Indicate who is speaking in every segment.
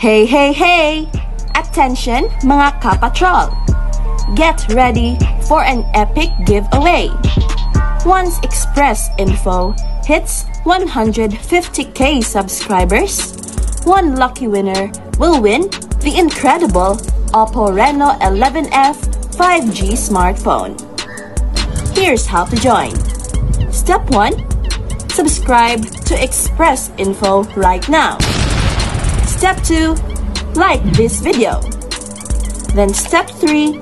Speaker 1: Hey, hey, hey! Attention mga kapatrol! Get ready for an epic giveaway! Once Express Info hits 150k subscribers, one lucky winner will win the incredible Oppo Reno 11F 5G smartphone. Here's how to join. Step 1. Subscribe to Express Info right now. Step 2. Like this video. Then step 3.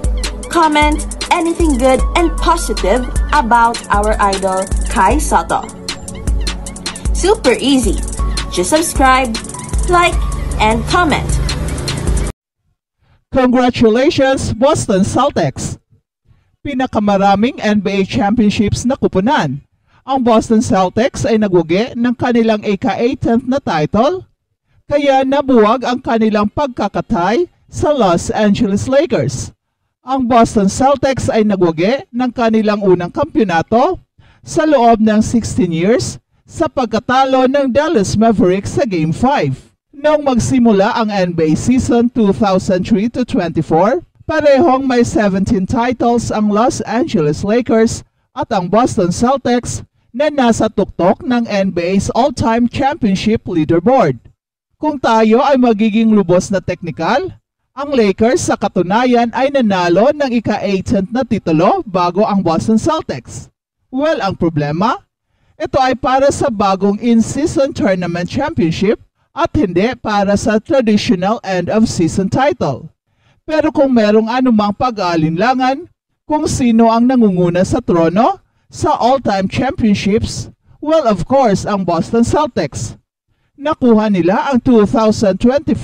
Speaker 1: Comment anything good and positive about our idol Kai Sotto. Super easy. Just subscribe, like, and comment.
Speaker 2: Congratulations, Boston Celtics! Pinakamaraming NBA championships na kupunan. Ang Boston Celtics ay nagwagi ng kanilang ika-18th na title, kaya nabuwag ang kanilang pagkakatay sa Los Angeles Lakers. Ang Boston Celtics ay nagwagi ng kanilang unang kampyonato sa loob ng 16 years sa pagkatalo ng Dallas Mavericks sa Game 5. Noong magsimula ang NBA season 2003-24, parehong may 17 titles ang Los Angeles Lakers at ang Boston Celtics na nasa tuktok ng NBA's all-time championship leaderboard. Kung tayo ay magiging lubos na teknikal, ang Lakers sa katunayan ay nanalo ng ika-18th na titulo bago ang Boston Celtics. Well, ang problema, ito ay para sa bagong in-season tournament championship at hindi para sa traditional end-of-season title. Pero kung merong anumang pag-aalinlangan kung sino ang nangunguna sa trono sa all-time championships, well, of course, ang Boston Celtics. Nakuha nila ang 2024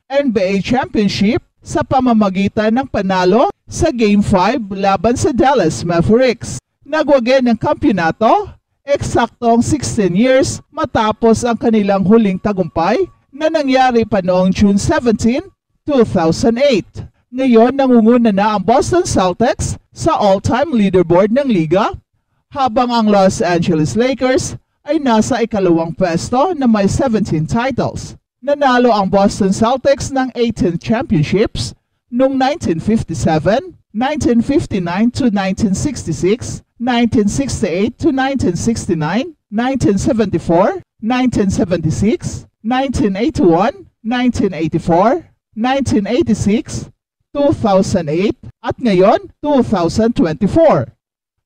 Speaker 2: NBA Championship sa pamamagitan ng panalo sa Game 5 laban sa Dallas Mavericks. Nagwagi ng kampyonato, eksaktong 16 years matapos ang kanilang huling tagumpay na nangyari pa noong June 17, 2008. Ngayon, nangunguna na ang Boston Celtics sa all-time leaderboard ng liga, habang ang Los Angeles Lakers ay nasa ikalawang pwesto na may 17 titles. Nanalo ang Boston Celtics ng 18 championships noong 1957, 1959-1966, 1968-1969, 1974, 1976, 1981, 1984, 1986, 2008 at ngayon 2024.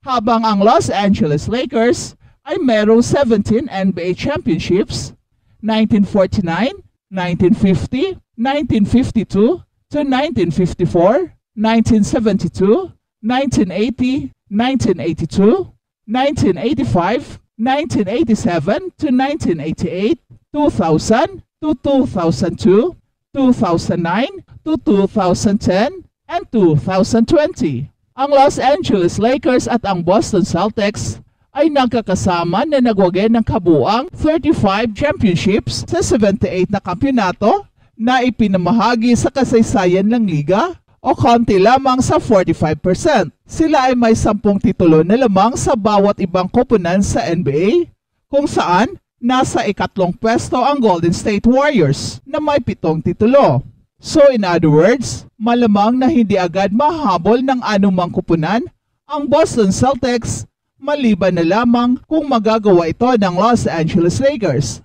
Speaker 2: Habang ang Los Angeles Lakers ay merong 17 NBA championships, 1949, 1950, 1952 to 1954, 1972, 1980, 1982, 1985, 1987 to 1988, 2000 to 2002, 2009 to 2010, and 2020. Ang Los Angeles Lakers at ang Boston Celtics ay nagkakasama na nagwagi ng kabuang 35 championships sa 78 na kampyonato na ipinamahagi sa kasaysayan ng liga o konti lamang sa 45%. Sila ay may 10 titulo na lamang sa bawat ibang koponan sa NBA, kung saan nasa ikatlong pwesto ang Golden State Warriors na may 7 titulo. So in other words, malamang na hindi agad mahabol ng anumang koponan ang Boston Celtics maliban na lamang kung magagawa ito ng Los Angeles Lakers.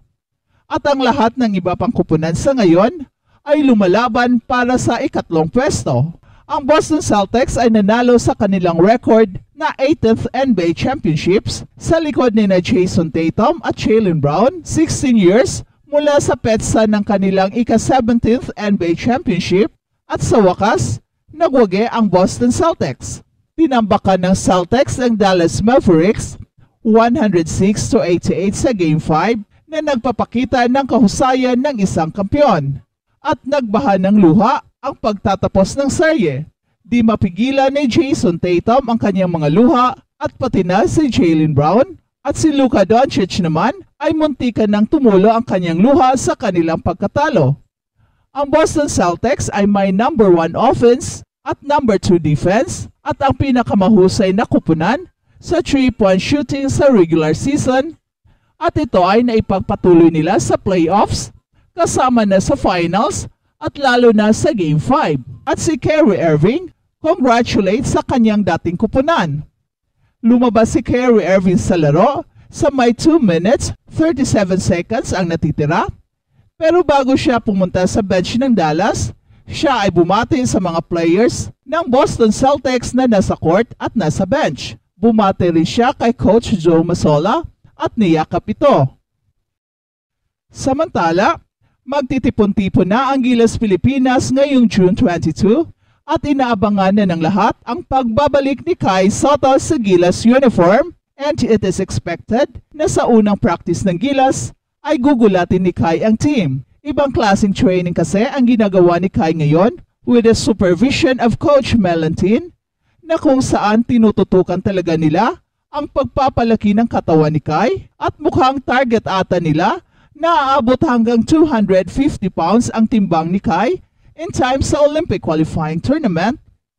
Speaker 2: At ang lahat ng iba pang koponan sa ngayon ay lumalaban para sa ikatlong pwesto. Ang Boston Celtics ay nanalo sa kanilang record na 18th NBA Championships sa likod ni na Jason Tatum at Jaylen Brown, 16 years mula sa petsa ng kanilang ika-17th NBA Championship, at sa wakas, nagwagi ang Boston Celtics. Tinambakan ng Celtics ang Dallas Mavericks 106-88 sa Game 5 na nagpapakita ng kahusayan ng isang kampyon. At nagbaha ng luha ang pagtatapos ng serye. Di mapigilan ni Jason Tatum ang kanyang mga luha at pati na si Jaylen Brown, at si Luka Doncic naman ay muntikan ng tumulo ang kanyang luha sa kanilang pagkatalo. Ang Boston Celtics ay may number 1 offense at number 2 defense at ang pinakamahusay na kupunan sa 3-point shooting sa regular season, at ito ay naipagpatuloy nila sa playoffs kasama na sa finals at lalo na sa Game 5. At si Kyrie Irving, congratulates sa kanyang dating kupunan. Lumabas si Kyrie Irving sa laro sa may 2 minutes 37 seconds ang natitira. Pero bago siya pumunta sa bench ng Dallas, siya ay bumati sa mga players ng Boston Celtics na nasa court at nasa bench. Bumati rin siya kay Coach Joe Mazzolla at niyakap ito. Samantala, magtitipon-tipon na ang Gilas Pilipinas ngayong June 22 at inaabangan na ng lahat ang pagbabalik ni Kai Sotto sa Gilas uniform, and it is expected na sa unang practice ng Gilas ay gugulatin ni Kai ang team. Ibang klaseng training kasi ang ginagawa ni Kai ngayon with the supervision of Coach Melantin, na kung saan tinututukan talaga nila ang pagpapalaki ng katawan ni Kai at mukhang target ata nila na aabot hanggang 250 pounds ang timbang ni Kai in time sa Olympic qualifying tournament.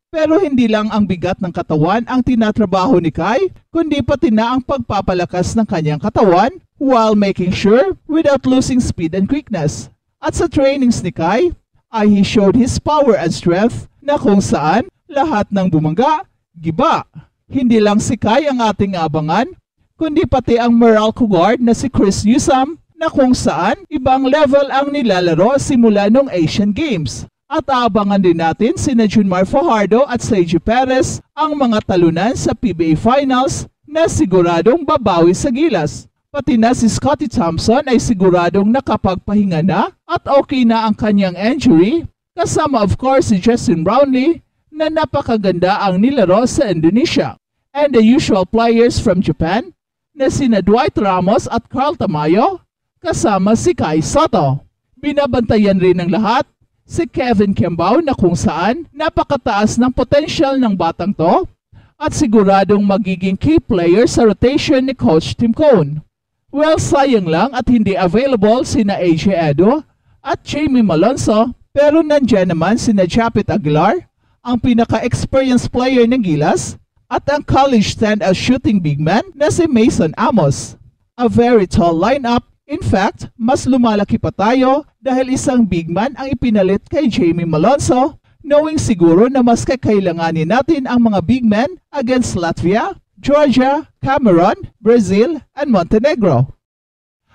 Speaker 2: Pero hindi lang ang bigat ng katawan ang tinatrabaho ni Kai, kundi pati na ang pagpapalakas ng kanyang katawan while making sure without losing speed and quickness. At sa trainings ni Kai, ay he showed his power and strength na kung saan lahat ng bumangga, giba. Hindi lang si Kai ang ating abangan, kundi pati ang Meralco guard na si Chris Newsome, na kung saan ibang level ang nilalaro simula nung Asian Games. At aabangan din natin sina Junmar Fajardo at Sergio Perez ang mga talunan sa PBA Finals na siguradong babawi sa Gilas. Pati na si Scottie Thompson ay siguradong nakapagpahinga na at okay na ang kanyang injury, kasama of course si Justin Brownlee na napakaganda ang nilaro sa Indonesia. And the usual players from Japan na sina Dwight Ramos at Carl Tamayo, kasama si Kai Sotto. Binabantayan rin ng lahat si Kevin Kembao na kung saan napakataas ng potensyal ng batang to at siguradong magiging key player sa rotation ni Coach Tim Cone. Well, sayang lang at hindi available sina AJ Edo at Jamie Malonzo, pero nandyan naman sina Japit Aguilar, ang pinaka-experienced player ng Gilas, at ang college standout shooting big man na si Mason Amos. A very tall lineup. In fact, mas lumalaki pa tayo dahil isang big man ang ipinalit kay Jamie Malonzo, knowing siguro na mas kakailanganin natin ang mga big men against Latvia, Georgia, Cameroon, Brazil, and Montenegro.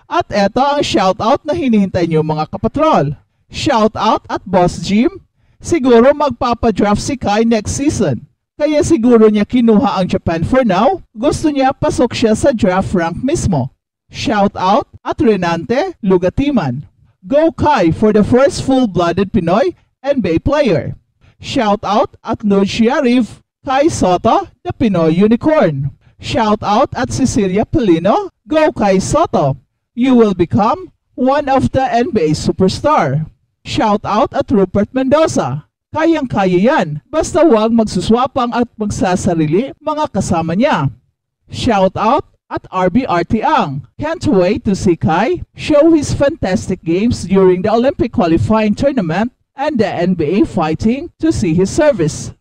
Speaker 2: At eto ang shoutout na hinihintay nyo mga kapatrol. Shoutout at Boss Jim. Siguro magpapadraft si Kai next season. Kaya siguro niya kinuha ang Japan for now. Gusto niya pasok siya sa draft rank mismo. Shoutout at Renante Lugatiman. Go Kai for the first full-blooded Pinoy NBA player. Shoutout at Noor Sharif, Kai Sotto, the Pinoy Unicorn. Shoutout at Cecilia Pelino. Go Kai Sotto. You will become one of the NBA superstar. Shoutout at Rupert Mendoza. Kayang-kaya yan, basta huwag magsuswapang at magsasarili mga kasama niya. Shoutout at RBRT Ang. Can't wait to see Kai show his fantastic games during the Olympic qualifying tournament and the NBA fighting to see his service.